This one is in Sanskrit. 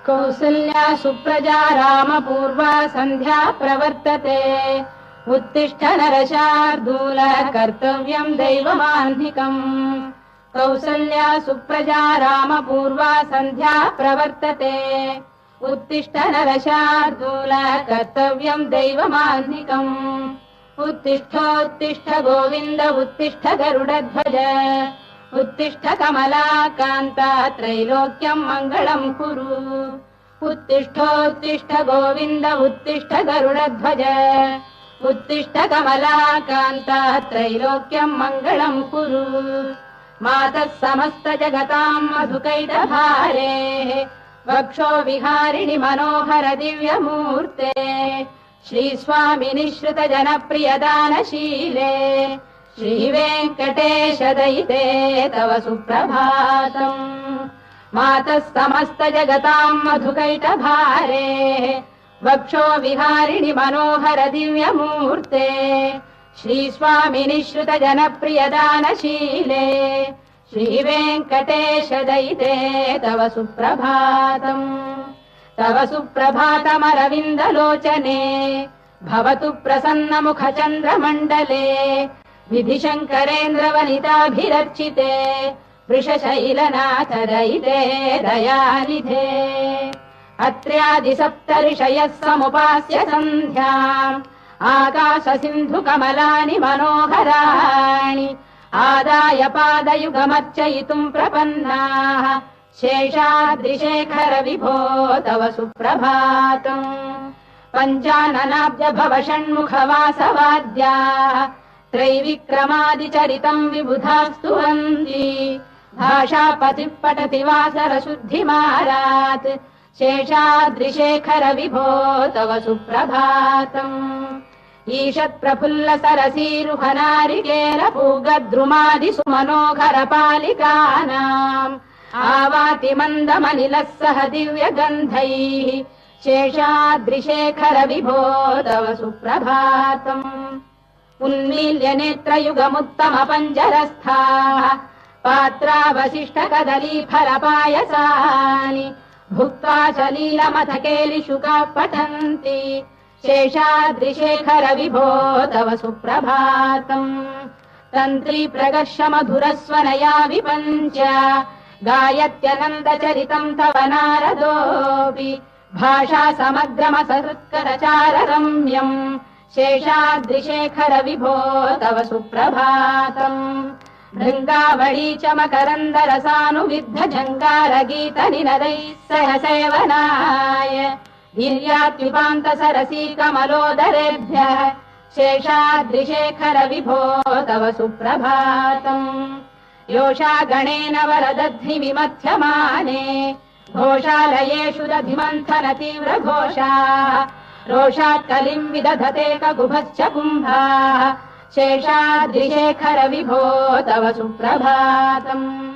कौसल्या सुप्रजा रामपूर्वा सन्ध्या प्रवर्तते उत्तिष्ठ नरशार्दूल कर्तव्यम् दैवमाह्निकम् कौसल्या सुप्रजा रामपूर्वा सन्ध्या प्रवर्तते उत्तिष्ठ नरशार्दूल कर्तव्यम् दैवमाह्निकम् उत्तिष्ठोत्तिष्ठ गोविन्द उत्तिष्ठ गरुडध्वज उत्तिष्ठ कमलाकान्ता त्रैलोक्यम् मङ्गलम् कुरु उत्तिष्ठोत्तिष्ठ गोविन्द उत्तिष्ठ गरुडध्वज उत्तिष्ठ कमलाकान्ता त्रैलोक्यम् मङ्गलम् कुरु मातः समस्त जगताम् मधुकैटभारेः वक्षो विहारिणि मनोहर दिव्यमूर्ते श्रीस्वामिनि श्रुत जनप्रियदानशीले श्रीवेङ्कटेश दयिते तव सुप्रभातम् मातः समस्त जगताम् मधुकैटभारेः वक्षो विहारिणि मनोहर दिव्यमूर्ते श्रीस्वामिनि श्रुत जनप्रियदानशीले श्रीवेङ्कटेश दयिते तव सुप्रभातम् तव सुप्रभातमरविन्दलोचने भवतु प्रसन्नमुखचन्द्रमण्डले विधिशङ्करेन्द्रवनिताभिरर्चिते वृषशैलनाथ दयिते दयानिधे अत्र्यादिसप्तऋषयः समुपास्य सन्ध्याम् आकाशसिन्धुकमलानि मनोहराणि आदाय पादयुगमर्चयितुम् प्रपन्नाः शेषाद्रिशेखर विभो तव सुप्रभातम् पञ्चाननाब्ज भव षण्मुखवासवाद्याः त्रैविक्रमादिचरितम् विबुधास्तुवन्ति भाषापतिः पठति वासरशुद्धिमारात् शेषाद्रिशेखर विभो तव सुप्रभातम् ईषत्प्रफुल्ल सरसीरुहनारिकेल पूगद्रुमादि सुमनोहर पालिकानाम् आवाति मन्दमनिलः सह दिव्यगन्धैः शेषाद्रिशेखर विभो तव सुप्रभातम् उन्मील्य नेत्रयुगमुत्तम पञ्जरस्थाः पात्रावशिष्ट कदलीफलपायसानि भुक्त्वा सलीलमथ केलिशुकाः पठन्ति शेषाद्रिशेखर विभो तव सुप्रभातम् तन्त्री प्रगर्ष मधुरस्वनया विपञ्च गायत्यनन्दचरितम् तव नारदोऽपि भाषा समग्रमसहृत्करचार रम्यम् शेषाद्रिशेखर विभो तव सुप्रभातम् भृङ्गावळी च मकरन्दरसानुविद्ध झङ्कारगीत निनदैः सह सेवनाय वीर्यात्युपान्त सरसी कमलोदरेभ्यः शेषाद्रिशेखर विभो तव सुप्रभातम् योषा गणेन वरदध्नि विमथ्यमाने घोषालयेषु दधिमन्थन तीव्र घोषाः रोषात् कलिम् विदधते ककुभश्च कुम्भाः शेषाद्रिशेखर विभो तव सुप्रभातम्।